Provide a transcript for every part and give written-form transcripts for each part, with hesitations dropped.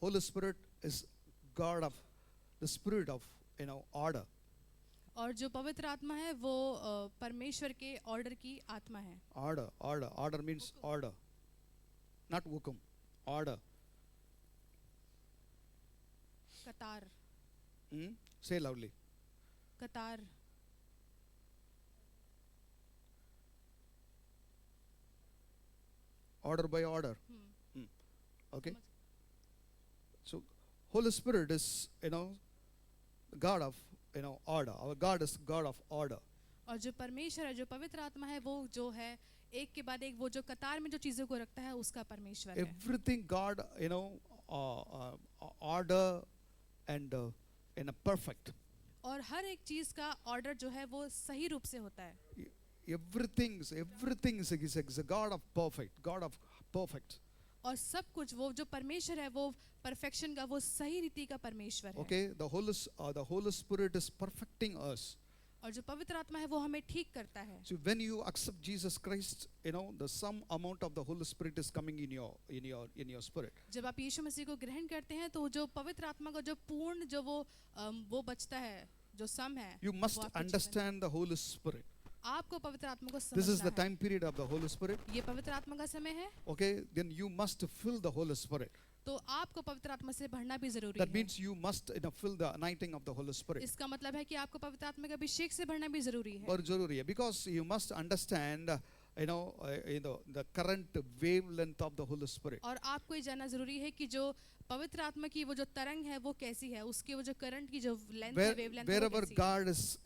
Holy Spirit is God of the spirit of, order. और जो पवित्र आत्मा है वो परमेश्वर के ऑर्डर की आत्मा है। Order means order, not hukum. Order. कतार, Say loudly. कतार, Order by order. Okay. So Holy Spirit is, God of, order. Our God is God of order. और जो परमेश्वर है, जो पवित्र आत्मा है, वो जो है एक के बाद एक वो जो कतार में जो चीजों को रखता है उसका परमेश्वर है। Everything God, order and perfect. और हर एक चीज का ऑर्डर जो है वो सही रूप से होता है। Everything is a God of perfect, God of perfect. और सब कुछ वो जो परमेश्वर है वो परफेक्शन का, वो सही रीति का परमेश्वर है। Okay, the Holy Spirit is perfecting us. और जो पवित्र आत्मा है वो हमें ठीक करता है। So when you accept Jesus Christ, the some amount of the Holy Spirit is coming in your spirit. जब आप यीशु मसीह को ग्रहण करते हैं तो जो पवित्र आत्मा का जो पूर्ण जो वो बचता है, जो सम है, You must वो आपके understand the Holy Spirit. आपको पवित्र आत्मा को This is समझना the है। time period of the Holy Spirit. ये पवित्र आत्मा का समय है, Okay, then you must fill the Holy Spirit. तो आपको पवित्र आत्मा से भरना भी जरूरी That है। means you must, fill the anointing of the Holy Spirit. इसका मतलब है कि आपको पवित्र आत्मा के अभिषेक से भरना भी जरूरी है। बहुत जरूरी है, because you must understand, the current wavelength of the Holy Spirit. और आपको ये जानना जरूरी है कि जो पवित्र आत्मा की वो जो तरंग है वो कैसी है, उसके वो जो करंट की जो लेंथ है, वेवलेंथ है, वो Wherever कैसी है। God is,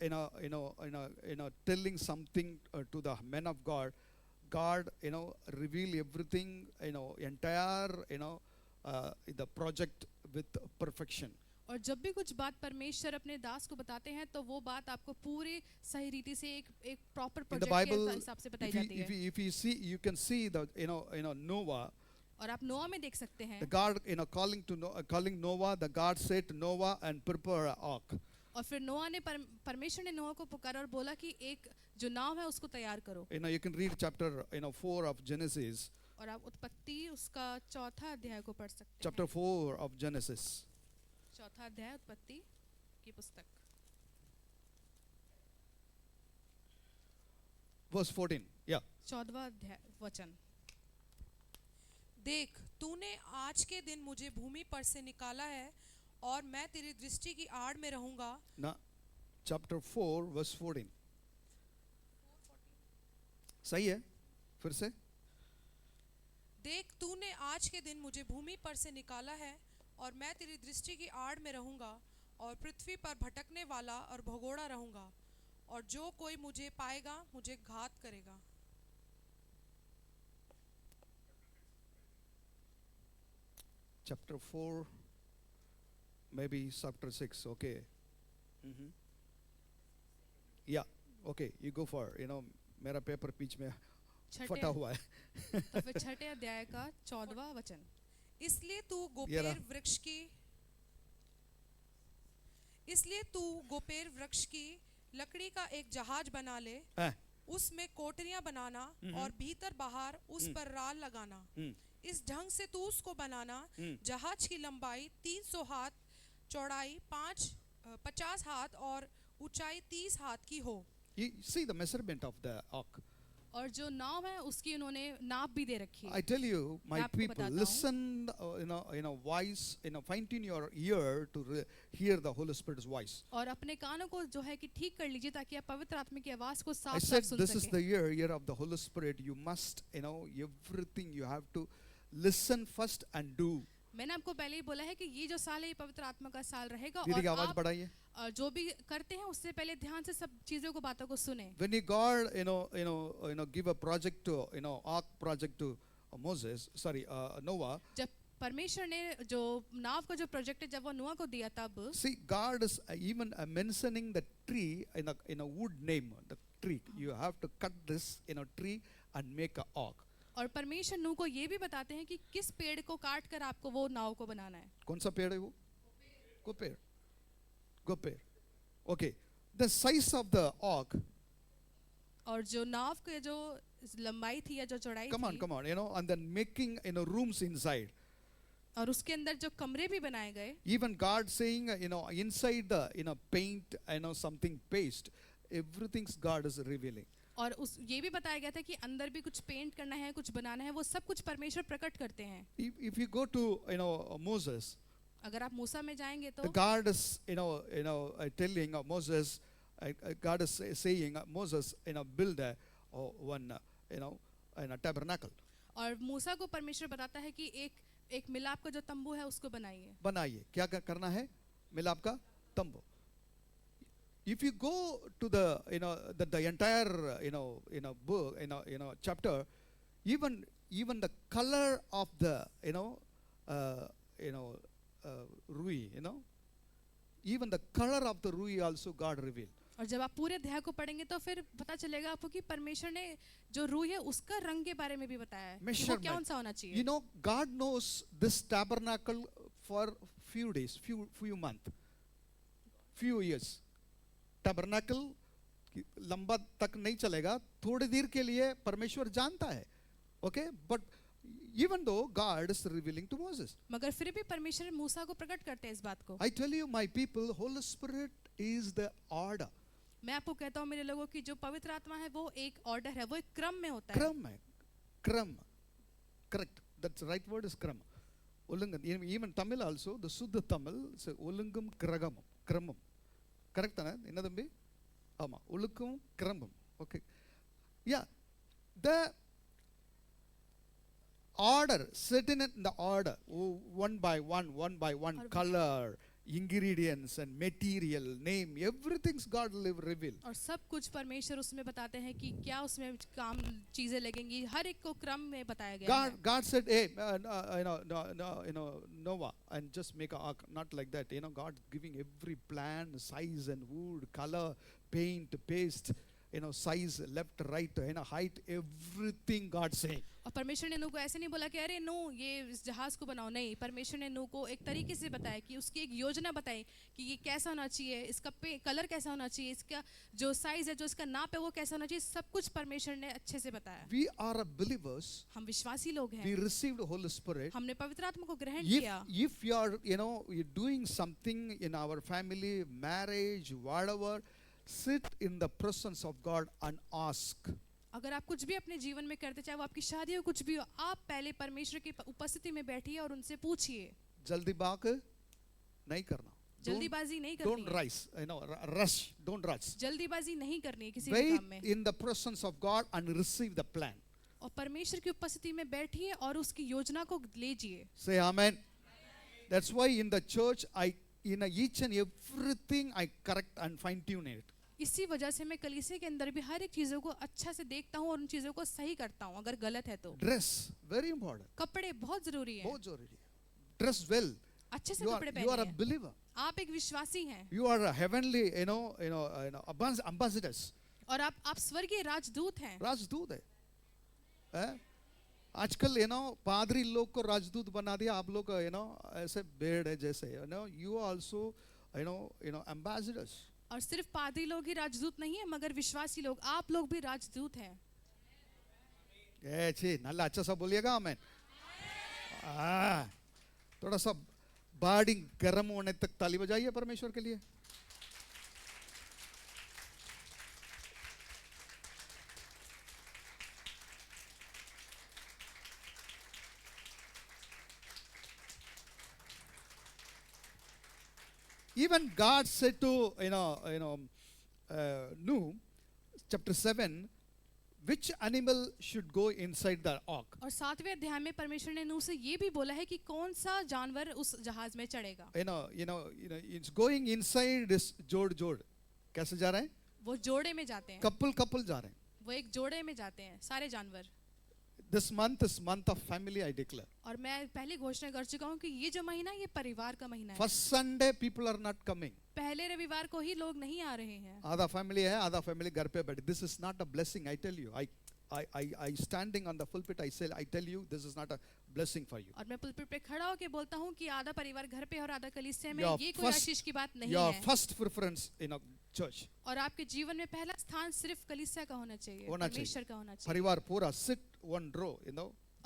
telling something to the men of God, God, reveal everything, entire, the project with perfection. और जब भी कुछ बात परमेश्वर अपने दास को बताते हैं तो वो बात आपको पूरे सही रीति से एक proper In the project Bible, के हिसाब से बताई if you, जाती if है। you, if you see, you can see the, Noah. और आप नोआ में देख सकते हैं, The God, calling Noah, the God said to Noah, and prepare an ark. और फिर नोआ ने परमेश्वर ने नोआ को पुकारा और बोला कि एक जो नाव है उसको तैयार करो। You can read chapter, 4 of Genesis. और आप उत्पत्ति उसका चौथा अध्याय को पढ़ सकते हैं। Chapter 4 of Genesis. चौथा अध्याय उत्पत्ति की पुस्तक, Verse 14. Yeah. 14वां अध्याय वचन। देख, तूने आज के दिन मुझे भूमि पर से निकाला है और मैं तेरी दृष्टि की आड़ में रहूंगा। Now, chapter 4, verse 14. सही है? फिर से? देख, तूने आज के दिन मुझे भूमि पर से निकाला है और मैं तेरी दृष्टि की आड़ में रहूंगा और पृथ्वी पर भटकने वाला और भगोड़ा रहूंगा, और जो कोई मुझे पाएगा मुझे घात करेगा। Chapter 4, maybe chapter 6, okay. Yeah, okay, you go for, मेरा पेपर बीच में फटा हुआ है। तो फिर छठे अध्याय का 14वां वचन। इसलिए तू गोपेर वृक्ष की लकड़ी का एक जहाज बना ले, उसमें कोठरियां बनाना और भीतर बाहर उस पर राल लगाना। इस ढंग से तू उसको बनाना, जहाज की लंबाई 300 हाथ, चौड़ाई 50 हाथ और ऊंचाई 30 हाथ की हो। You see the measurement of the ark. और जो नाव है उसकी उन्होंने नाप भी दे रखी है। I tell you, my मैं आपको people, बताता हूँ। listen, voice, find in your ear to hear the Holy Spirit's voice. और अपने कानों को जो है कि ठीक कर लीजिए ताकि आप पवित्र आत्मा की आवाज को I साफ said साफ सुन this is सकें। the year of the Holy Spirit. You must, everything you have to listen first and do. मैंने आपको पहले ही बोला है कि ये जो साल है ये पवित्र आत्मा का साल रहेगा, दीदी की और आवाज आप बढ़ाइए। जो भी करते हैं उससे पहले ध्यान से सब चीजों को, बातों को सुने। When God, give a project to, ark project to Noah. जब परमेश्वर ने जो नाव का जो प्रोजेक्ट है जब वो नोआ को दिया तब, See, God is even mentioning the tree in a wood name. The tree, you have to cut this tree and make a ark. और परमेश्वर नूह को ये भी बताते हैं कि किस पेड़ को काट कर आपको वो नाव को बनाना है। कौन सा पेड़ है वो? गोपेर. Okay. The size of the ark. और जो नाव के जो लंबाई थी या जो चौड़ाई Come थी, on, and then making rooms inside. और उसके अंदर जो कमरे भी बनाए गए, Even God saying, inside the, paint, something paste, everything's God is revealing. और उस ये भी बताया गया था कि अंदर भी कुछ पेंट करना है, कुछ बनाना है, वो सब कुछ परमेश्वर प्रकट करते हैं। If you go to, Moses, अगर आप मूसा में जाएंगे तो the God is, telling Moses, God is saying, Moses, build one, a tabernacle. और मूसा को परमेश्वर बताता है कि एक मिलाप का जो तंबू है उसको बनाइए। बनाइए, क्या करना है? मिलाप का तंबू। If you go to the, the entire, book, chapter, even the color of the, ruy, even the color of the ruy also God revealed. और जब आप पूरे अध्याय को पढ़ेंगे तो फिर पता चलेगा आपको कि परमेश्वर ने जो रूह है उसका रंग के बारे में भी बताया है कि वो कौन सा होना चाहिए। God knows this tabernacle for few days, few months, few years. Tabernacle लंबा तक नहीं चलेगा, थोड़ी देर के लिए परमेश्वर जानता है, okay? But even though God is revealing to Moses, मगर फिर भी परमेश्वर मूसा को प्रकट करते हैं इस बात को। I tell you, my people, Holy Spirit is the order. मैं आपको कहता हूँ मेरे लोगों की जो पवित्र आत्मा है वो एक ऑर्डर है, वो एक क्रम में होता है। क्रम है, क्रम, correct. That's the right word is क्रम. Ulungam, even Tamil also, the Suddha Tamil, say Ulungam Kragamam, Kramam. Correct ना? इन्ना तंबी? आमा, Ulungam Kramam. Okay. Yeah, the order, certain in the order, one by one, color, ingredients and material, name, everything's God will reveal. और सब कुछ परमेश्वर उसमें बताते हैं कि क्या उसमें काम चीजें लगेंगी, हर एक को क्रम में बताया गया है। God said, hey, Noah, and just make an ark, not like that. God giving every plan, size and wood, color, paint, paste, size, left, right, height, everything God saying. और परमेश्वर ने नूह को ऐसे नहीं बोला कि अरे नूह ये इस जहाज को बनाओ, नहीं, परमेश्वर ने नूह को एक तरीके से बताया कि उसकी एक योजना बताई कि ये कैसा होना चाहिए, इसका कलर कैसा होना चाहिए, इसका जो साइज है, जो इसका नाप है वो कैसा होना चाहिए, सब कुछ परमेश्वर ने अच्छे से बताया। We are believers. हम विश्वासी लोग हैं। We received the Holy Spirit. हमने पवित्र आत्मा को ग्रहण किया। If you are, you're doing something in our family, marriage, whatever, sit in the presence of God and ask. अगर आप कुछ भी अपने जीवन में करते, चाहे वो आपकी शादी हो, कुछ भी हो, आप पहले परमेश्वर की उपस्थिति में बैठिए और उनसे पूछिए। जल्दीबाग नहीं करना। जल्दीबाजी नहीं करनी। Don't rush, rush. Don't rush. जल्दीबाजी नहीं करनी है किसी भी Wait काम में। in the presence of God and receive the plan. और परमेश्वर की उपस्थिति में बैठिए और उसकी योजना को लीजिए। Say amen. That's why in the church, in each and everything I correct and fine tune it. इसी वजह से मैं कलीसिया के अंदर भी हर एक चीजों को अच्छा से देखता हूँ और उन चीजों को सही करता हूँ अगर गलत है तो। Dress, very important. कपड़े बहुत जरूरी हैं। बहुत जरूरी है। Dress well. अच्छे से You कपड़े are a पहनिए। believer. आप एक विश्वासी हैं। You are a heavenly, ambassadors. और आप स्वर्गीय राजदूत हैं। राजदूत है। आजकल पादरी लोग को राजदूत बना दिया, आप लोग ऐसे बेड है जैसे, you also ambassadors. और सिर्फ पादरी लोग ही राजदूत नहीं है, मगर विश्वासी लोग, आप लोग भी राजदूत हैं। नल्ला अच्छा सा बोलिएगा आमेन। थोड़ा सा बॉडी गर्म होने तक ताली बजाइए परमेश्वर के लिए। Even God said to Nuh, chapter 7, which animal should go inside the ark. और 7वें अध्याय में परमेश्वर ने नूह से ये भी बोला है कि कौन सा जानवर उस जहाज में चढ़ेगा। It's going inside this जोड़ कैसे जा रहे हैं? वो जोड़े में जाते हैं। कपल जा रहे हैं। वो एक जोड़े में जाते हैं सारे जानवर। This month is month of family, I declare. और मैं पहले घोषणा कर चुका हूँ कि ये जो महीना ये परिवार का महीना है। First Sunday people are not coming. पहले रविवार को ही लोग नहीं आ रहे हैं। आधा family है, आधा family घर पे बैठे। This is not a blessing, I tell you. I standing on the pulpit, I tell you, this is not a blessing for you. और मैं पुलपिट पे खड़ा होके बोलता हूँ कि आधा परिवार घर पे और आधा कलीसिया में, Your ये कोई आशीष की बात नहीं Your है। first preference in a church. और आपके जीवन में पहला स्थान सिर्फ कलीसिया का होना चाहिए, परमेश्वर का होना चाहिए। परिवार पूरा sit one row,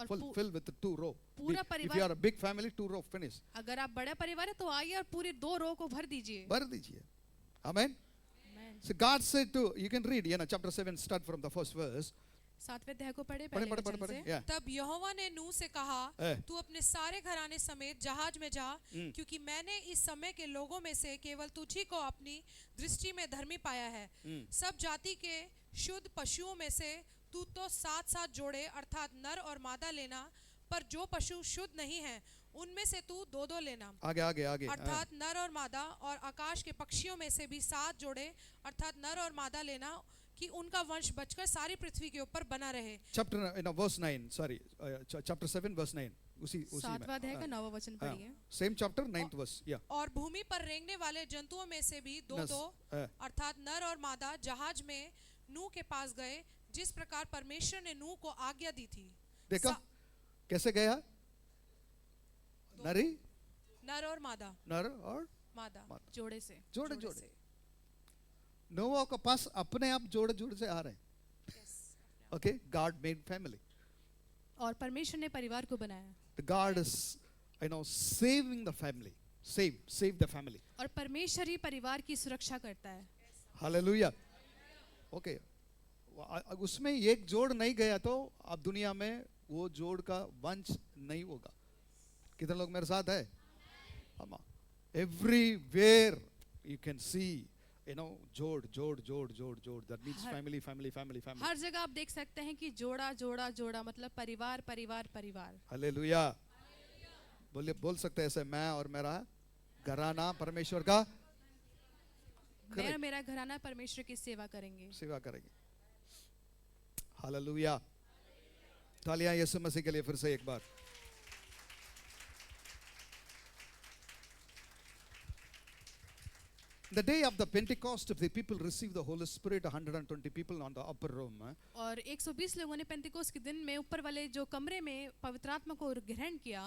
और fill with the 2 row. पूरा If you परिवार, are a big family, 2 row finish. अगर आप बड़ा परिवार है तो आइए और पूरी 2 रो को भर दीजिए. भर दीजिए. Amen. Amen. So God said to, you can read, chapter 7, start from the first verse. 7वें अध्याय को पढ़े पढ़े पहले पढ़े वचन पढ़े से. Yeah. तब यहोवा ने नूह से कहा, Eh. तू अपने सारे घराने समेत जहाज में जा, क्योंकि मैंने इस समय के लोगों में से केवल तुझी को अपनी दृष्टि में धर्मी पाया है. सब जाति के शुद्ध पशुओं में से तू तो 7-7 जोड़े अर्थात नर और मादा लेना, पर जो पशु शुद्ध नहीं है उनमें से तू 2-2 लेना, आगे आगे आगे. अर्थात नर और मादा. और आकाश के पक्षियों में से भी 7 जोड़े अर्थात नर और मादा लेना, कि उनका वंश बचकर सारी पृथ्वी के ऊपर बना रहे. Chapter, verse 9, sorry. Chapter 7, verse 9. उसी में. 7वां अध्याय का 9वां वचन पढ़िए. Same chapter, 9th verse. Yeah. और भूमि पर रेंगने वाले जंतुओं में से भी 2-2 अर्थात नर और मादा जहाज में नूह के पास गए, जिस प्रकार परमेश्वर ने नूह को आज्ञा दी थी. देखा कैसे गया? नरी, नर और मादा, नर और मादा जोड़े से. जोड़े जोड़े. नोवा के पास अपने आप जोड़े जोड़े से आ रहे हैं. Okay, God made family. और परमेश्वर ने परिवार को बनाया. The God is, saving the family. Save the family. और परमेश्वर ही परिवार की सुरक्षा करता है. Hallelujah. Okay. उसमें एक जोड़ नहीं गया तो अब दुनिया में वो जोड़ का वंश नहीं होगा. कितने लोग मेरे साथ है? Everywhere you can see, जोड़. That means family. हर जगह आप देख सकते हैं कि जोड़ा मतलब परिवार. हालेलुया. बोल सकते हैं ऐसे, मैं और मेरा घराना परमेश्वर का मैं और मेरा घराना परमेश्वर की सेवा करेंगे. हालेलुया. तालियां यीशु मसीह के लिए फिर से एक बार. The day of the Pentecost, the people received the Holy Spirit, 120 people on the upper room. और 120 लोगों ने पेंटिकोस्ट के दिन में ऊपर वाले जो कमरे में पवित्र आत्मा को ग्रहण किया.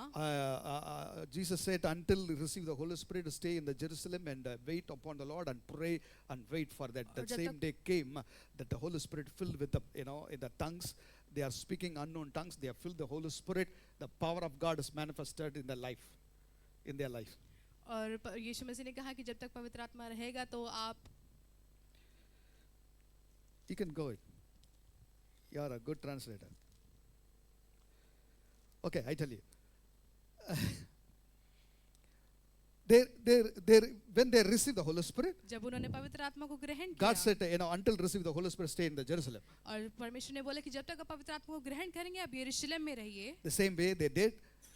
Jesus said, until you receive the Holy Spirit, stay in the Jerusalem and wait upon the Lord and pray and wait for that. That same day came that the Holy Spirit filled with the, in the tongues. They are speaking unknown tongues. They are filled with the Holy Spirit. The power of God is manifested in their life. और यीशु मसीह ने कहा कि जब तक पवित्र आत्मा रहेगा तो आप. You can go it. You are a good translator. Okay, I tell you. When they receive the Holy Spirit, जब उन्होंने पवित्र आत्मा को ग्रहण किया, God said, until receive the Holy Spirit, stay in the Jerusalem. और परमेश्वर ने बोला कि जब तक आप पवित्र आत्मा को ग्रहण करेंगे आप यरूशलेम में रहिए. The same way they did.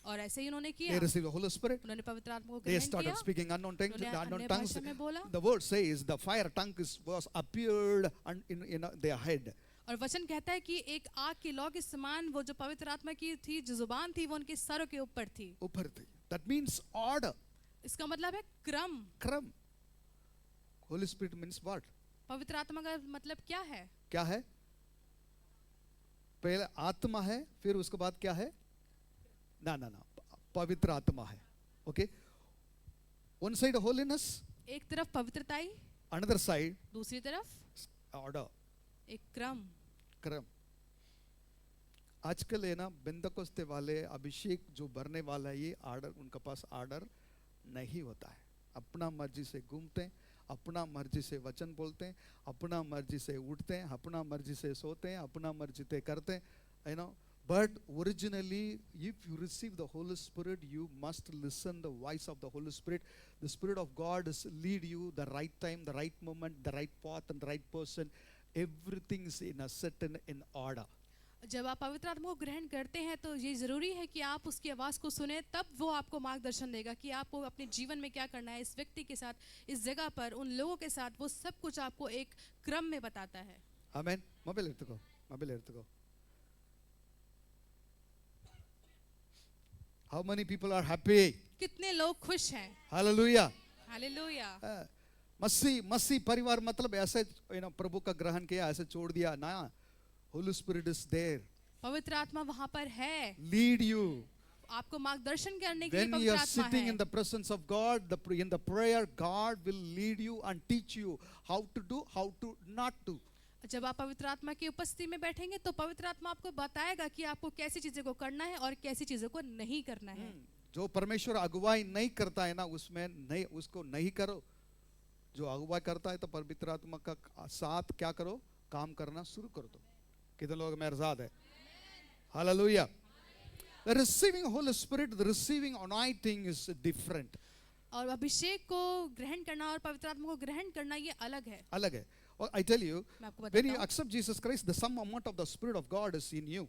और ऐसे ही उन्होंने They किया. received the Holy Spirit. उन्होंने पवित्र आत्मा को They ग्रहण started किया. speaking unknown tongues. उन्होंने The unknown अन्य tongues. भाषा में बोला. The word says the fire tongue was appeared in their head. और वचन कहता है कि एक आग की लौ के समान वो जो पवित्र आत्मा की थी जो जुबान थी वो उनके सरों के ऊपर थी. ऊपर थी. That means order. इसका मतलब है क्रम. Holy Spirit means what? पवित्र आत्मा का मतलब क्या है? क्या है? पहले आत्मा है, फिर उसके बाद क्या है? ना पवित्र आत्मा है. Okay? One side holiness, एक तरफ पवित्रताई, another side दूसरी तरफ order. एक क्रम. आजकल है ना बेंदकोस्ते वाले अभिषेक जो भरने वाला है, ये आर्डर उनके पास आर्डर नहीं होता है. अपना मर्जी से घूमते हैं, अपना मर्जी से वचन बोलते हैं, अपना मर्जी से उठते हैं, अपना मर्जी से सोते हैं, अपना मर्जी से करते हैं. But originally, if you receive the Holy Spirit, you must listen the voice of the Holy Spirit. The Spirit of God is lead you the right time, the right moment, the right path, and the right person. Everything is in a certain in order. जब आप पवित्र आत्मा को ग्रहण करते हैं तो ये जरूरी है कि आप उसकी आवाज को सुने, तब वो आपको मार्गदर्शन देगा कि आपको अपने जीवन में क्या करना है, इस व्यक्ति के साथ, इस जगह पर, उन लोगों के साथ. वो सब कुछ आपको एक क्रम में बताता है. Amen. Mobile ertuko. How many people are happy? कितने लोग खुश हैं? Hallelujah. हालेलुया. मसीह परिवार मतलब ऐसे प्रभु का ग्रहण किया, ऐसे छोड़ दिया ना. Holy Spirit is there. पवित्र आत्मा वहां पर है. Lead you. आपको मार्गदर्शन करने के लिए When you पवित्र are आत्मा sitting है. in the presence of God, in the prayer, God will lead you and teach you how to do, how to not do. जब आप पवित्र आत्मा की उपस्थिति में बैठेंगे तो पवित्र आत्मा आपको बताएगा कि आपको कैसी चीजों को करना है और कैसी चीजों को नहीं करना है। जो परमेश्वर अगुवाई नहीं करता है ना, उसमें नहीं, उसको नहीं करो। जो अगुवाई करता है तो पवित्र आत्मा का साथ क्या करो, काम करना शुरू कर दो। कितने लोग मेरे साथ है? Hallelujah. The receiving Holy Spirit, the receiving anointing is different. और अभिषेक को ग्रहण करना और पवित्र आत्मा को ग्रहण करना ये अलग है। अलग है। और I tell you, मैं आपको when बताता you हूँ, accept Jesus Christ, the some amount of the Spirit of God is in you.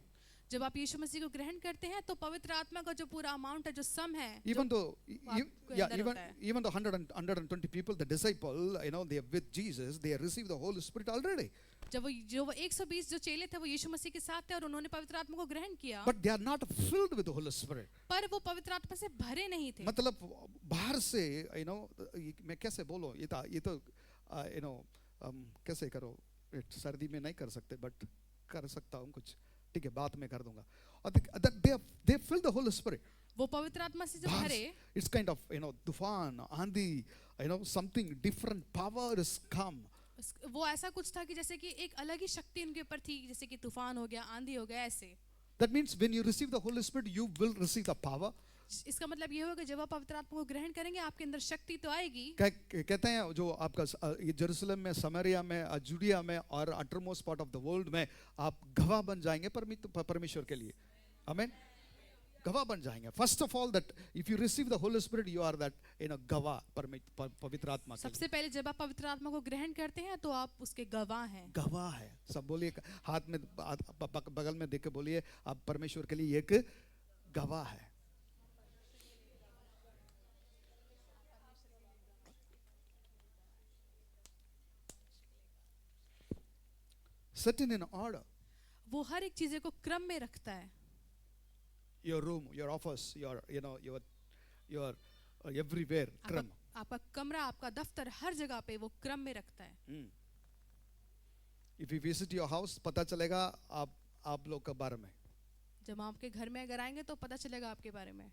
जब आप यीशु मसीह को ग्रहण करते हैं तो पवित्र आत्मा का जो पूरा अमाउंट है, जो सम है, Even though, आपके yeah, अंदर होता है। even the 120 people, the disciple, you know, they are with Jesus, they received the Holy Spirit already. जब वो 120 जो चेले थे वो यीशु मसीह के साथ थे और उन्होंने पवित्र आत्मा को ग्रहण किया, But they are not filled with the Holy Spirit. पर वो पवित्र आत्मा से भरे नहीं थे। मतलब बाहर से, you know, मैं कैसे बोलूं, ये तो you know, कैसे करो, सर्दी में नहीं कर सकते, बट कर सकता हूँ कुछ, ठीक है, बात में कर दूंगा। और they fill the Holy Spirit. वो पवित्र आत्मा से जब बाहर भरे, it's kind of, you know, तूफान, आंधी, you know, something different power is come. वो ऐसा कुछ था कि जैसे कि एक अलग ही शक्ति उनके ऊपर थी, जैसे कि तूफान हो गया, आंधी हो गया, ऐसे। That means when you receive the Holy Spirit, you will receive the power. इसका मतलब ये होगा जब आप पवित्र आत्मा को ग्रहण करेंगे आपके अंदर शक्ति तो आएगी। कहते हैं जो आपका जेरूसलम में, समरिया में, जुडिया में और अटरमोस्ट पार्ट ऑफ द वर्ल्ड में आप गवाह बन जाएंगे परमेश्वर के लिए। आमीन। गवाह बन जाएंगे। First of all that if you receive the holy spirit you are that in a गवाह पवित्र आत्मा के लिए। सबसे पहले जब आप पवित्र आत्मा को ग्रहण करते हैं तो आप उसके गवाह हैं। गवाह है। सब बोलिए, हाथ में बगल में देख के बोलिए, आप परमेश्वर के लिए एक गवाह है। Certain in order. वो हर एक चीजें को क्रम में रखता है। Your room, your office, your you know your everywhere क्रम। आपका कमरा, आपका दफ्तर, हर जगह पे वो क्रम में रखता है। If you visit your house, पता चलेगा आप लोग के बारे में। जब आपके घर में अगर आएंगे तो पता चलेगा आपके बारे में।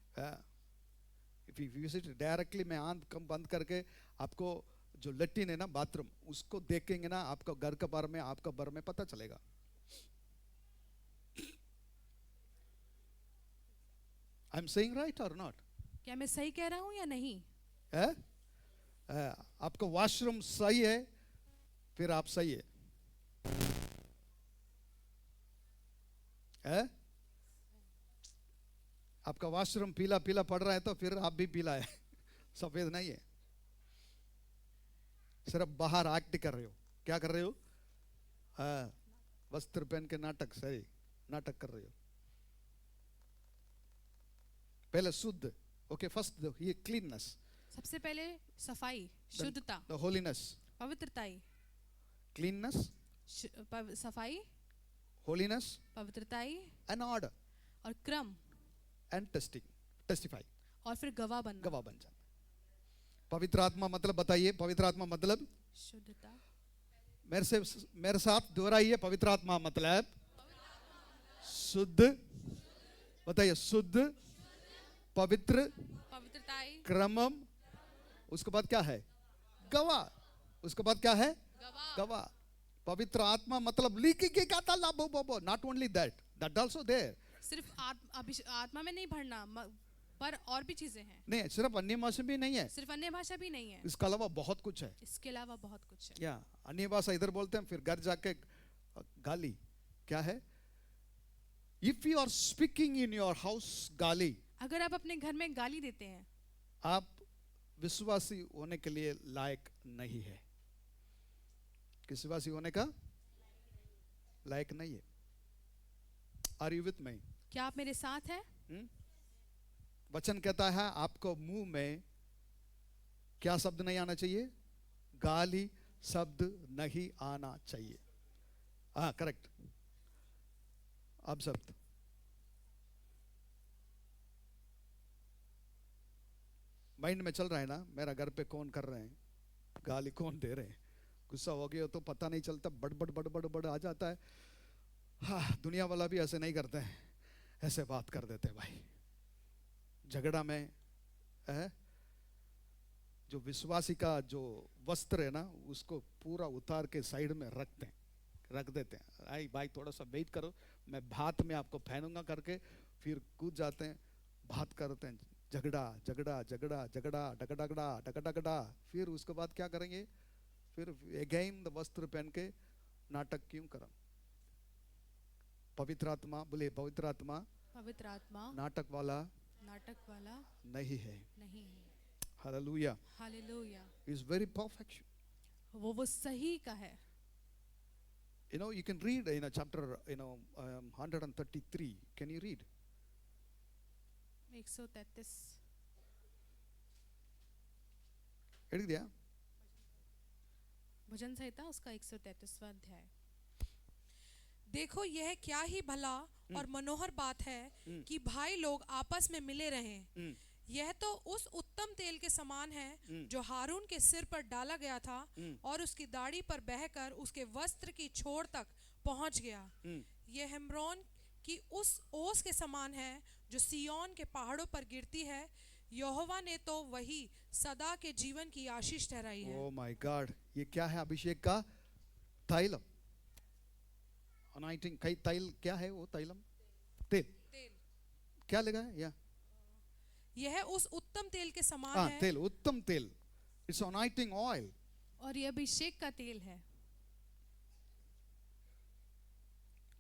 If you visit directly, मैं आंख कम बंद करके आपको जो लेट्रिन है ना, बाथरूम, उसको देखेंगे ना, आपका घर के बारे में, आपका बारे में पता चलेगा। I'm saying right or not? क्या मैं सही कह रहा हूँ या नहीं? आपका वॉशरूम सही है, फिर आप सही है। आपका वॉशरूम पीला पीला पड़ रहा है तो फिर आप भी पीला है, सफेद नहीं है। सिर्फ बाहर एक्ट कर रहे हो। क्या कर रहे हो? वस्त्र पहन के नाटक, सही नाटक कर रहे हो। पहले शुद्ध, ओके, फर्स्ट ये क्लीननेस। सबसे पहले सफाई, शुद्धता, द होलीनेस, पवित्रताई, क्लीननेस, सफाई, होलीनेस, पवित्रताई, एंड ऑर्डर, और क्रम, एंड टेस्टिफाई, और फिर गवाह बनना। गवाह बन जाना। पवित्र आत्मा मतलब बताइए, पवित्र आत्मा मतलब शुद्धता। मेरे साथ दोहराइए, पवित्र आत्मा मतलब शुद्ध, बताइए, शुद्ध, पवित्र, पवित्रताई, क्रमम, उसके बाद क्या है? गवाह। उसके बाद क्या है? गवाह। पवित्र आत्मा मतलब not only that also there. सिर्फ आत्मा में नहीं भरना, पर और भी चीजें हैं। नहीं, सिर्फ अन्य भाषा भी नहीं है, सिर्फ अन्य भाषा भी नहीं है, इसके अलावा बहुत कुछ है। इसके अलावा बहुत कुछ है। या अन्य भाषा इधर बोलते हैं, फिर घर जाके गाली। क्या है? If you are speaking in your house गाली, अगर आप अपने घर में गाली देते हैं, आप विश्वासी होने के लिए लायक नहीं है। विश्वासी होने का लायक नहीं है। Are you with me? क्या आप मेरे साथ हैं? वचन कहता है आपको मुंह में क्या शब्द नहीं आना चाहिए? गाली शब्द नहीं आना चाहिए। हाँ, करेक्ट। अब शब्द माइंड में चल रहा है ना, मेरा घर पे कौन कर रहे हैं, गाली कौन दे रहे हैं। गुस्सा हो गया तो पता नहीं चलता, बड़ बड़ आ जाता है। हाँ, दुनिया वाला भी ऐसे नहीं करते हैं, ऐसे बात कर देते हैं भाई। झगड़ा में जो विश्वासी का जो वस्त्र है ना, उसको पूरा उतार के साइड में रखते हैं। रख देते हैं, आई भाई थोड़ा सा वेट करो, मैं भात में आपको पहनूंगा करके, फिर कूद जाते हैं, भात करते हैं, झगड़ा झगड़ा झगड़ा झगड़ा डगडगड़ा डगडगड़ा, फिर उसके बाद क्या करेंगे, फिर अगेन द वस्त्र पहन के नाटक क्यों करा? पवित्र आत्मा, बोले पवित्र आत्मा पवित्र आत्मा नाटक वाला नाटक वाला नहीं है। नहीं है। Hallelujah, hallelujah. Is very perfection. वो सही का है। You know, you can read in a chapter, 133. Can you read? 133 edict दिया? भजन संहिता उसका 133वां अध्याय। देखो यह क्या ही भला और मनोहर बात है कि भाई लोग आपस में मिले रहें। यह तो उस उत्तम तेल के समान है जो हारून के सिर पर डाला गया था और उसकी दाढ़ी पर बहकर उसके वस्त्र की छोर तक पहुंच गया। यह हेम्ब्रोन की उस ओस के समान है जो सिय्योन के पहाड़ों पर गिरती है। यहोवा ने तो वही सदा के जीवन की आशीष ठहराई है। ओह माय गॉड, ये क्या है? अभिषेक का तैलम, अनाइटिंग। कई तैल क्या है? वो तैलम तेल, क्या लगा है? या यह उस उत्तम तेल के समान है। तेल, उत्तम तेल, इट्स अनाइटिंग ऑयल। और ये अभिषेक का तेल है।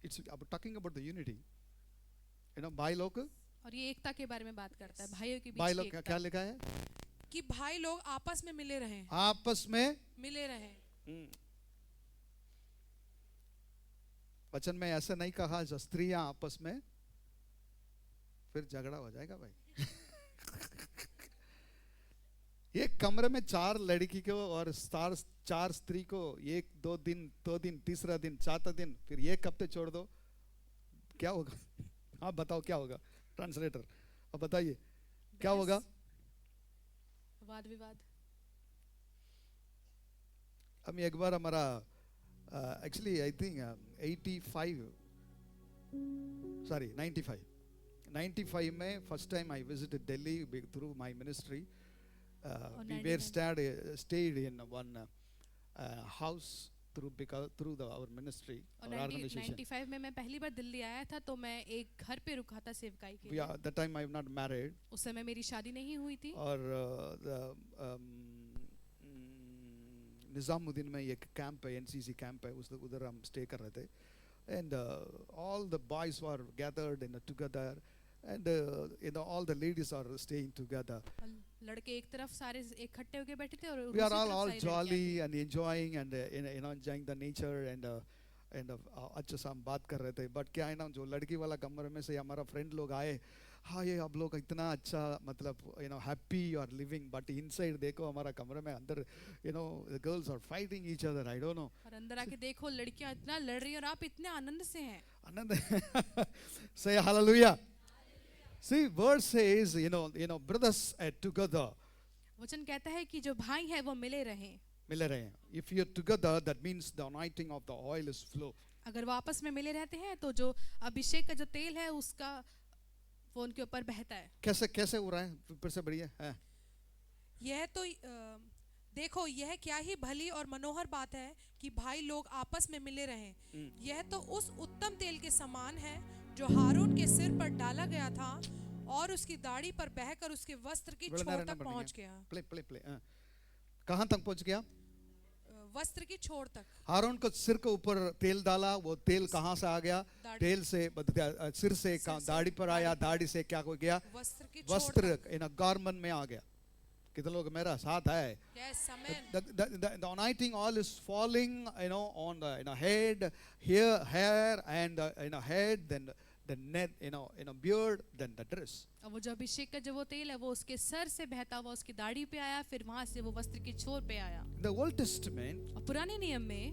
It's talking about the unity, भाई लोग, और ये एकता के बारे में बात करता है, भाइयों के भाई बीच लोग की क्या एकता। लिखा है? कि भाई लोग आपस में मिले रहें। आपस में मिले रहें। वचन में ऐसा नहीं कहा स्त्रियां आपस में, फिर झगड़ा हो जाएगा भाई। एक कमरे में 4 लड़की को और 4 स्त्री को, एक 2 दिन, 2 दिन, तीसरा दिन, चौथा दिन, फिर एक हफ्ते छोड़ दो, क्या होगा? आप बताओ क्या होगा? ट्रांसलेटर अब बताइए क्या होगा? वाद विवाद। हम एक बार हमारा एक्चुअली आई थिंक 95 में first time I visited Delhi through my ministry. We were stayed in one house through our ministry, और our organization. 95 में मैं पहली बार दिल्ली आया था, तो मैं एक घर पे रुका था सेवकाई के लिए। Yeah, that time I am not married. उस समय मेरी शादी नहीं हुई थी। और निजामुद्दीन में एक कैंप है, NCC कैंप है, उधर हम स्टे कर रहे थे। And all the boys were gathered together, and all the ladies are staying together. लड़के एक तरफ सारे इकट्ठे होके बैठे थे और We are दूसरी तरफ all सारी jolly and enjoying and enjoying the nature and अच्छा सा हम बात कर रहे थे। बट क्या है ना, जो लड़की वाला कमरे में से हमारा फ्रेंड लोग आए, हाँ ये अब लोग इतना अच्छा मतलब हैप्पी और लिविंग, बट इनसाइड देखो हमारा कमरे में अंदर girls are fighting each other, I don't know. और अंदर आके देखो लड़कियां इतना लड़ रही हैं और आप इतने आनंद से हैं। आनंद। Say hallelujah. See, verse says, brothers are together. वचन कहता है कि जो भाई है वो मिले रहें। मिले रहे हैं। If you're together, that means the anointing of the oil is flow. अगर वो आपस में मिले रहते हैं तो जो अभिषेक का जो तेल है उसका वो उनके ऊपर बहता है। कैसे हो रहा है? फिर से बढ़िया है। यह तो देखो यह क्या ही भली और मनोहर बात है कि भाई लोग आपस में मिले रहें। यह तो उस उत्तम तेल के समान है जो हारून के सिर पर डाला गया था और उसकी दाढ़ी पर बहकर उसके वस्त्र की छोर तक पहुंच गया। प्ले कहाँ तक पहुंच गया? वस्त्र की छोर तक। हारून को सिर के ऊपर तेल डाला, वो तेल कहाँ से आ गया? तेल से, सिर से दाढ़ी पर आया, दाढ़ी से क्या हो गया? वस्त्र गारमेंट में आ गया। कितने लोग मेरा साथ है? Yes, amen. The anointing oil is falling, on the head, hair, and head, then the neck, beard, then the dress. और वो जो अभिषेक का जो वो तेल है वो उसके सर से बहता हुआ उसकी दाढ़ी पे आया, फिर वहां से वो वस्त्र की छोर पे आया। The Old Testament, और पुराने नियम में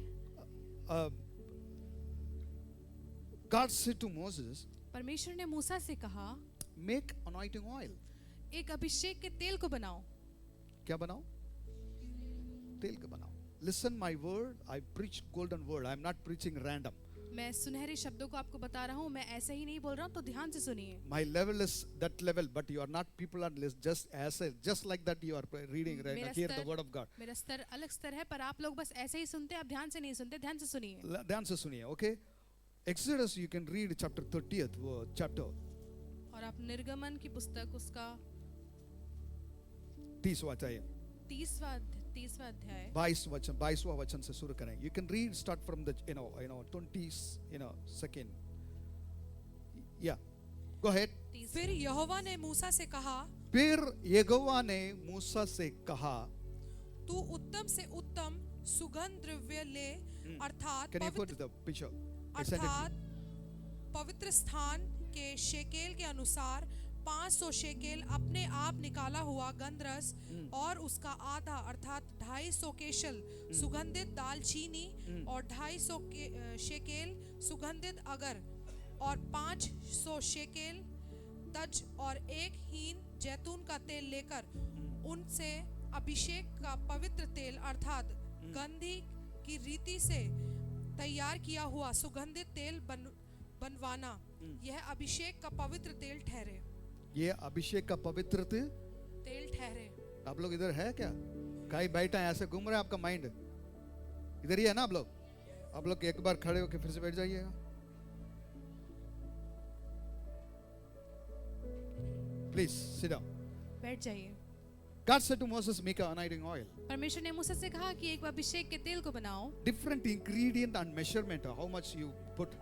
God said to Moses, परमेश्वर ने मूसा से कहा, make anointing oil. एक अभिषेक के तेल को बनाओ। क्या बनाओ? तेल का बनाओ। Listen my word, I preach golden word. I am not preaching random. मैं सुनहरे शब्दों को आपको बता रहा हूँ, मैं ऐसे ही नहीं बोल रहा हूँ, तो ध्यान से सुनिए. My level is that level, but you are not. People are just like that. You are reading, right? मेरा Hear the स्तर- word of God. मेरा स्तर अलग स्तर है, पर आप लोग बस ऐसे ही सुनते हैं, आप ध्यान से नहीं सुनते. ध्यान से सुनिए. ध्यान से सुनिए, okay? Exodus, you can read chapter 30th chapter, और आप निर्गमन की पुस्तक उसका 30वां अध्याय, 30वां अध्याय 22वां वचन से शुरू करें. You can read start from the 20s second. Yeah, go ahead. 30. फिर यहोवा ने मूसा से कहा, फिर यहोवा ने मूसा से कहा. तू उत्तम से उत्तम सुगंध द्रव्य ले, अर्थात Can you go to पवित्र the picture? अर्थात पवित्र स्थान के शेकेल के अनुसार 500 शेकेल अपने आप निकाला हुआ गंधरस और उसका आधा अर्थात 250 केशल सुगंधित दालचीनी और 250 शेकेल सुगंधित अगर और 500 शेकेल तज और 1 हीन जैतून का तेल लेकर उनसे अभिषेक का पवित्र तेल अर्थात गंधी की रीति से तैयार किया हुआ सुगंधित तेल बनवाना. यह अभिषेक का पवित्र तेल ठहरे. ये अभिषेक का पवित्र तेल ठहरे. आप लोग इधर है क्या? कहीं बैठा है ऐसे घूम रहा है आपका माइंड? इधर ही है ना आप लोग? आप लोग एक बार खड़े होकर फिर से बैठ जाइएगा. Please sit down. बैठ जाइए. God said to Moses, make an anointing oil. परमेश्वर ने मूसा से कहा कि एक अभिषेक के तेल को बनाओ, Different ingredient and measurement, how much you put.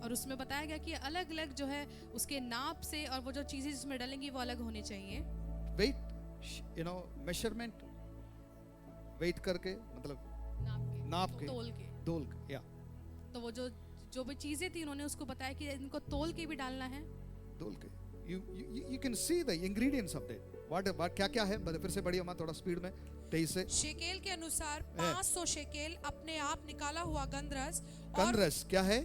और उसमें बताया गया कि अलग अलग जो है उसके नाप से और वो जो चीजें जिसमें डालेंगी वो अलग होनी चाहिए. Weight, measurement, weight करके मतलब नाप के, तोल के, yeah. तो वो जो भी चीजें थी उन्होंने उसको बताया कि इनको तोल के भी डालना है. तोल के. You can see the ingredients of that. What क्या है? फिर से बढ़िया थोड़ा स्पीड में 23 से. शेकेल के अनुसार 500 शेकेल अपने आप निकाला हुआ गंधरस. गंधरस क्या है?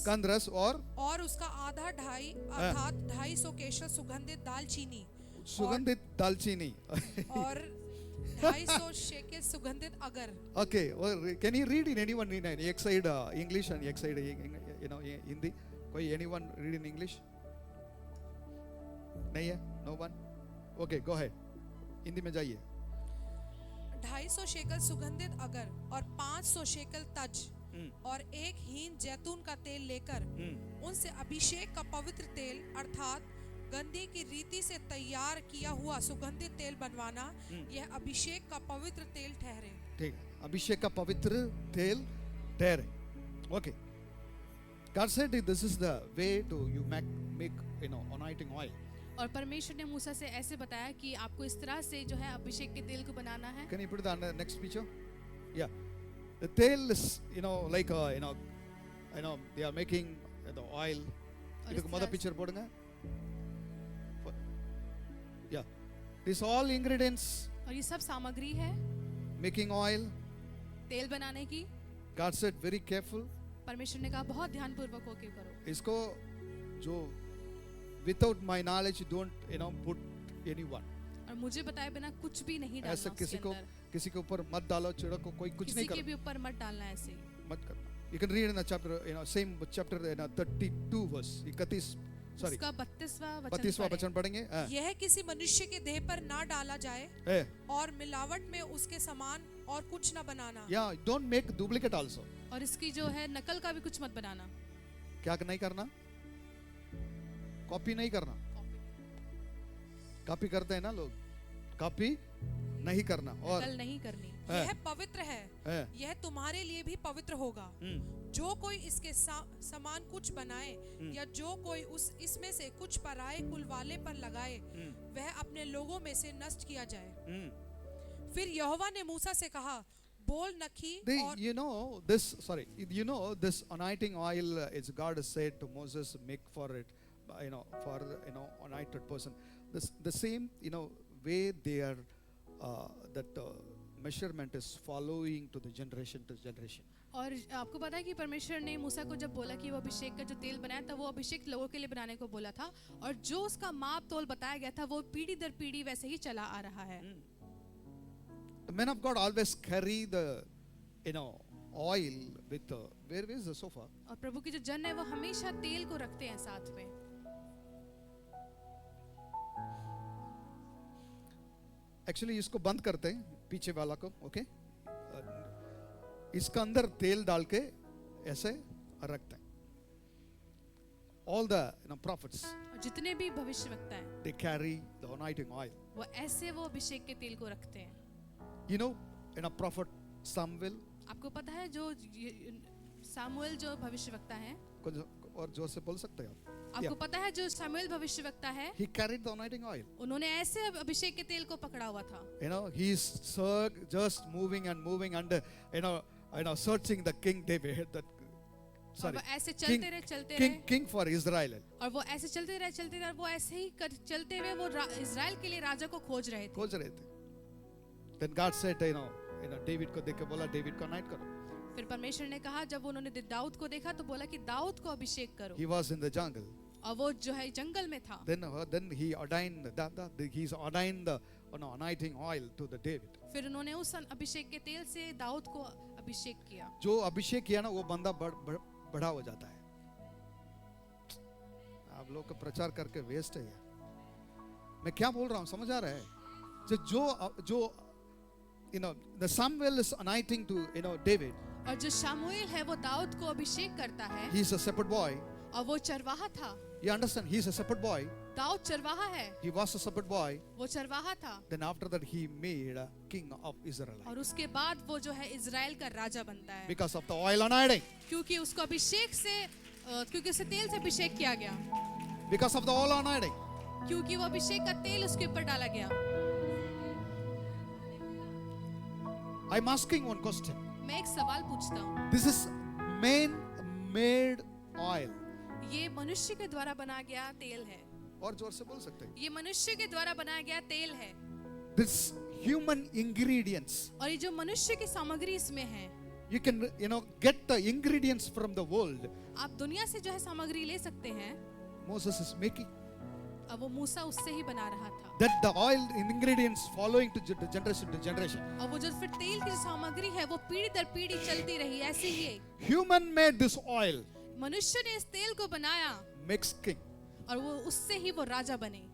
गंधरस और उसका आधा ढाई अर्थात 250 केशल सुगंधित दालचीनी. सुगंधित दालचीनी. और 250 शेकेल सुगंधित अगर. Okay, well, can you read in anyone in एक side English and एक side हिंदी? कोई anyone read in English? नहीं है? No one? Okay, go ahead. Hindi में जाइए. 250 शेकल सुगंधित अगर और 500 शेकल तज और 1 हीन जैतून का तेल लेकर उनसे अभिषेक का पवित्र तेल अर्थात गंधी की रीति से तैयार किया हुआ सुगंधित तेल बनवाना. यह अभिषेक का पवित्र तेल ठहरे. ठीक है. अभिषेक का पवित्र तेल ठहरे. Okay. God said this is the way to you make anointing oil. और परमेश्वर ने मूसा से ऐसे बताया कि आपको इस तरह से जो है अभिषेक के तेल को बनाना है. Can you put the next picture? Yeah. The tail is like they are making the oil. இதுக்கு மொத picture போடுங்க. Yeah. These all ingredients. और ये सब सामग्री है Making oil. तेल बनाने की. God said very careful. परमेश्वर ने कहा बहुत ध्यानपूर्वक होकर करो. इसको जो without my knowledge don't put anyone. और मुझे बताए बिना कुछ भी नहीं डालना. ऐसे किसी के ऊपर मत डालो, छिड़को, कोई कुछ नहीं किसी के भी ऊपर मत डालना. ऐसे ही मत करना. You can read in the chapter, same chapter, 32 verse. 31, sorry. उसका 32वां वचन पढ़ेंगे. यह किसी मनुष्य के देह पर ना डाला जाए और मिलावट में उसके समान और कुछ ना बनाना. Yeah, don't make duplicate also. और इसकी जो है नकल का भी कुछ मत बनाना. क्या नहीं करना? कॉपी नहीं करना. कॉपी करते हैं ना लोग. कॉपी नहीं करना और नकल नहीं करनी. यह पवित्र है. यह तुम्हारे लिए भी पवित्र होगा. जो कोई इसके समान कुछ बनाए या जो कोई इसमें से कुछ पराये कुल वाले पर लगाए वह अपने लोगों में से नष्ट किया जाए. फिर यहोवा ने मूसा से कहा, बोल नखी और this anointing oil is God said to Moses, make for it for anointed person. The same way they are that measurement is following to the generation to generation. और आपको पता है कि परमेश्वर ने मूसा को जब बोला कि वो अभिषेक का जो तेल बनाया था वो अभिषेक लोगों के लिए बनाने को बोला था और जो उसका माप तोल बताया गया था वो पीढ़ी दर पीढ़ी वैसे ही चला आ रहा है. The men of God always carry the oil with where is the sofa? और प्रभु की जो जन है वो हमेशा तेल को रखते हैं साथ में। एक्चुअली इसको बंद करते हैं, पीछे वाला को, ओके? इसका अंदर तेल डाल के ऐसे रखते हैं। All the prophets, और जितने भी भविष्यवक्ता हैं, they carry the anointing oil. वो ऐसे वो अभिषेक के तेल को रखते हैं। You know, prophet Samuel, आपको पता है जो सामुएल जो भविष्यवक्ता हैं, कुछ और जोर से बोल सकते हैं आप? आपको पता है जो सामुएल भविष्यवक्ता है, He carried the anointing oil. उन्होंने ऐसे अभिषेक के तेल को पकड़ा हुआ था। He's just moving and searching the King David, और वो ऐसे चलते रहे king for Israel. और वो ऐसे चलते रहे और वो ऐसे ही चलते हुए वो इज़राइल के लिए राजा को खोज रहे थे। Then God said, David को देख के बोला, David को anoint करो। फिर परमेश्वर ने कहा, जब उन्होंने दाऊद को देखा तो बोला कि दाऊद को अभिषेक करो। He was in the jungle. और वो जो है जंगल में था। Then he ordained he's ordained the anointing oil to the David. फिर उन्होंने उस अभिषेक के तेल से दाऊद को अभिषेक किया। जो अभिषेक किया ना, वो बंदा बड़ा हो जाता है। आप लोग का प्रचार करके वेस्ट है ये। मैं क्या बोल रहा हूँ, समझ आ रहा है? जो the Samuel is anointing to David. और जो शामुएल है वो दाऊद को अभिषेक करता है। He is a shepherd boy. और वो चरवाहा था। You understand? He is a shepherd boy. Dawood चरवाहा है। He was a shepherd boy. वो चरवाहा था। Then after that he made a king of Israel. और उसके बाद वो जो है इज़राइल का राजा बनता है। Because of the oil anointing. क्योंकि उसको अभिषेक से क्योंकि उसे तेल से अभिषेक किया गया। Because of the oil anointing. क्योंकि वो अभिषेक का तेल उसके ऊपर डाला गया। I'm asking one question. मैं एक सवाल पूछता हूँ। This is man-made oil. ये मनुष्य के द्वारा बनाया गया तेल है। और जोर से बोल सकते हैं। ये मनुष्य के द्वारा बनाया गया तेल है। This human ingredients. और ये जो मनुष्य की सामग्री इसमें है। You can get the ingredients from the world. आप दुनिया से जो है सामग्री ले सकते हैं। Moses is making. अब वो मूसा उससे ही बना रहा था। That the oil ingredients following to generation to generation. और वो जो फिर तेल की जो सामग्री है वो पीढ़ी दर पीढ़ी चलती रही, ऐसे ही Human made this oil. मनुष्य ने इस तेल को बनाया। Makes king. और वो उससे ही वो राजा बने।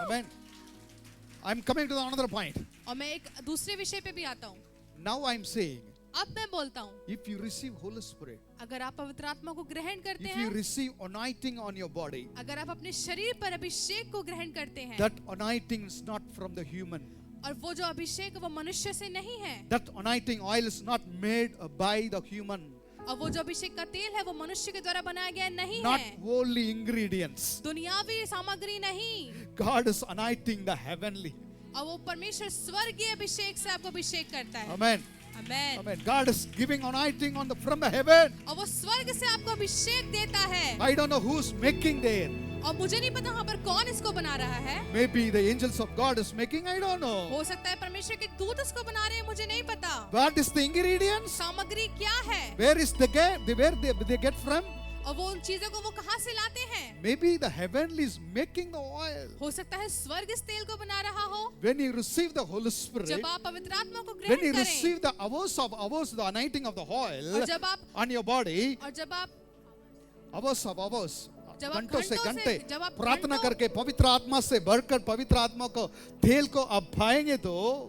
Amen. I'm coming to another point. और मैं एक दूसरे विषय पे भी आता हूँ। Now I'm saying. अब मैं बोलता हूँ, if you receive Holy Spirit, अगर आप पवित्र आत्मा को ग्रहण करते if हैं, you receive anointing on your body, अगर आप अपने शरीर पर अभिषेक को ग्रहण करते हैं, that anointing is not from the human. और वो जो अभिषेक वो मनुष्य से नहीं है, that anointing oil is not made by the human. और वो जो अभिषेक का तेल है वो मनुष्य के द्वारा बनाया गया नहीं not है, worldly ingredients. दुनियावी सामग्री नहीं। God is anointing the heavenly. और वो परमेश्वर स्वर्गीय अभिषेक से आपको अभिषेक करता है। Amen. Amen. Amen. God is giving anointing from the heaven. और वो स्वर्ग से आपको अभिषेक देता है। I don't know who's making there. और मुझे नहीं पता वहाँ पर कौन इसको बना रहा है। Maybe the angels of God is making. I don't know. हो सकता है परमेश्वर के दूत इसको बना रहे हैं, मुझे नहीं पता। What is the ingredients? सामग्री क्या है? Where is the where they get from? और वो उन चीजों को वो कहाँ से लाते हैं? Maybe the heavenly is making the oil. हो सकता है स्वर्ग इस तेल को बना रहा हो। When you receive the Holy Spirit, जब आप पवित्र आत्मा को when ग्रहण you करें, receive the hours the anointing of the oil और जब आप on your body, और जब आप hours जब आप घंटों से घंटों घंटे से- जब आप प्रार्थना घंटों- करके पवित्र आत्मा से भरकर पवित्र आत्मा को तेल को आप पाएंगे तो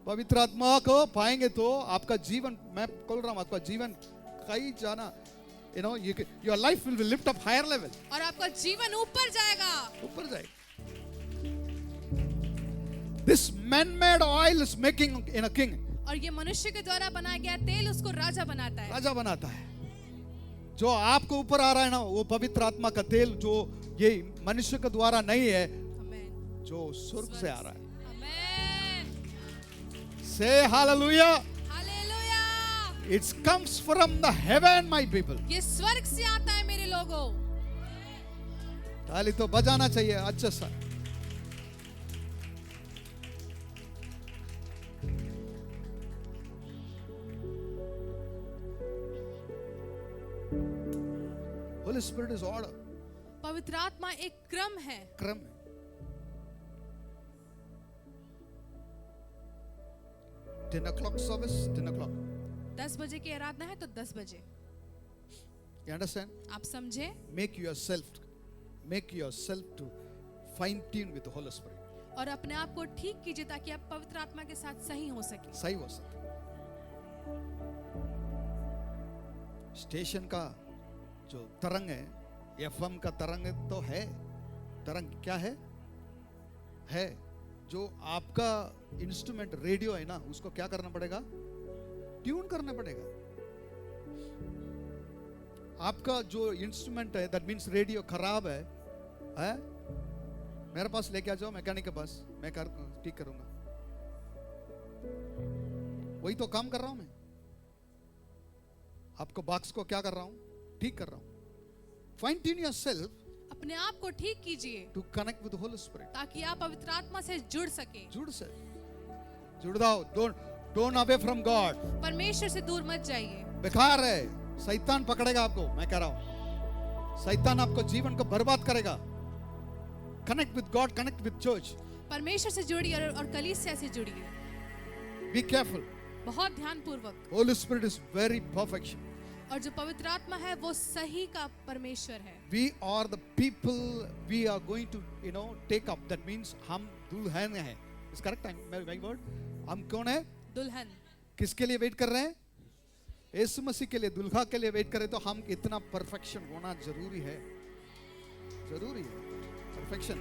पवित्र आत्मा को पाएंगे तो आपका जीवन, मैं बोल रहा हूँ, आपका जीवन कहीं जाना, your life will be lift up higher level. और आपका जीवन ऊपर जाएगा। ऊपर जाएगा. This man-made oil is making in a king. और ये मनुष्य के द्वारा बनाया गया तेल उसको राजा बनाता है। राजा बनाता है. जो आपको ऊपर आ रहा है ना, वो पवित्र आत्मा का तेल जो ये मनुष्य के द्वारा नहीं है, Amen. जो स्वर्ग से आ रहा है. Amen. Say hallelujah. Hallelujah. It comes from the heaven, my people. ये स्वर्ग से आता है मेरे लोगों। ताली तो बजाना चाहिए अच्छा सा. Holy Spirit is order. पवित्र आत्मा एक क्रम है। क्रम है. 10 o'clock service, 10 o'clock. 10 बजे की आराधना है तो 10 बजे। You understand? आप समझे? Make yourself to fine tune with the Holy Spirit. और अपने आप को ठीक कीजिए ताकि आप पवित्र आत्मा के साथ सही हो सके। सही हो सके। स्टेशन का जो तरंग है, एफएम का तरंग तो है, तरंग क्या है? जो आपका इंस्ट्रूमेंट रेडियो है ना, उसको क्या करना पड़ेगा? ट्यून करना पड़ेगा। आपका जो इंस्ट्रूमेंट है, दैट मीन्स रेडियो खराब है, मेरे पास लेके आ जाओ मैकेनिक के पास, मैं ठीक करूंगा। वही तो काम कर रहा हूं मैं। आपको बॉक्स को क्या कर रहा हूं? ठीक कर रहा हूं। फाइन ट्यून योरसेल्फ, अपने आप को ठीक कीजिए to connect with holy spirit, ताकि आप पवित्र आत्मा से जुड़ सके। जुड़ जाओ। Don't away from God. परमेश्वर से दूर मत जाइए। बेकार है, शैतान पकड़ेगा आपको। मैं कह रहा हूं, शैतान आपको जीवन को बर्बाद करेगा। Connect with God, connect with church. परमेश्वर से जुड़िए और कलीसिया से जुड़िए। Be careful. बहुत ध्यानपूर्वक। Holi spirit is very perfection. और जो पवित्र आत्मा है वो सही का परमेश्वर है। We are the people we are going to take up. That means हम दुल्हन हैं। Is correct time my word? हम कौन है? दुल्हन। किसके लिए वेट कर रहे हैं? यीशु मसीह के लिए, दुल्हा के लिए वेट करें। तो हम इतना परफेक्शन होना जरूरी है, जरूरी है परफेक्शन।